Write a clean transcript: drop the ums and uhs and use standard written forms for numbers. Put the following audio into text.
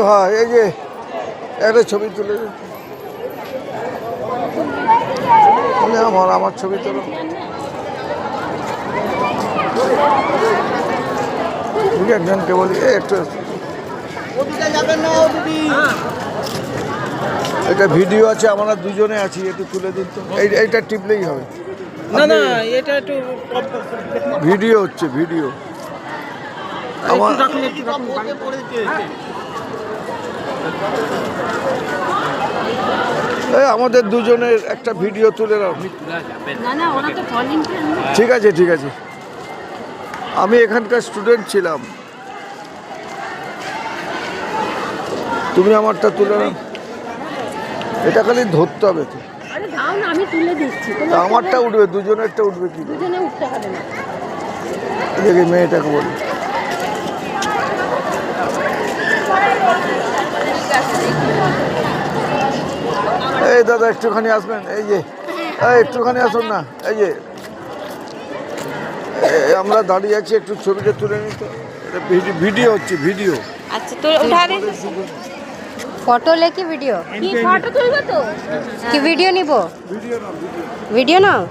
ভাই এই যে একটা ছবি তুলে আমার ছবি তোলো। একজনকে বলি একটু এটা ভিডিও আছে, আমরা দুজনে আছি, একটু তুলে দিন তো। এইটা টিপলেই হবে। না না, এটা একটু ভিডিও হচ্ছে, ভিডিও আমার আমাদের দুজনের একটা ভিডিও তুলে নাও। ঠিক আছে ঠিক আছে, আমি এখানকার স্টুডেন্ট ছিলাম, তুমি আমারটা তুলে নাও। এটা খালি ধরতে হবে তো, আমারটা উঠবে, দুজনেরটা উঠবে কি দেখি মেয়েটাকে বলি। এই দাদা একটুখানি আসবেন, এই যে একটুখানি আসুন না, এই যে আমরা দাঁড়িয়ে আছি, একটু ছবিটা তুলে নিই তো। ভিডিও হচ্ছে, ভিডিও। আচ্ছা তো উঠা দে। ফটো লেকি ভিডিও কি ফটো তুলবো তো কি ভিডিও নিব? ভিডিও নাও, ভিডিও নাও।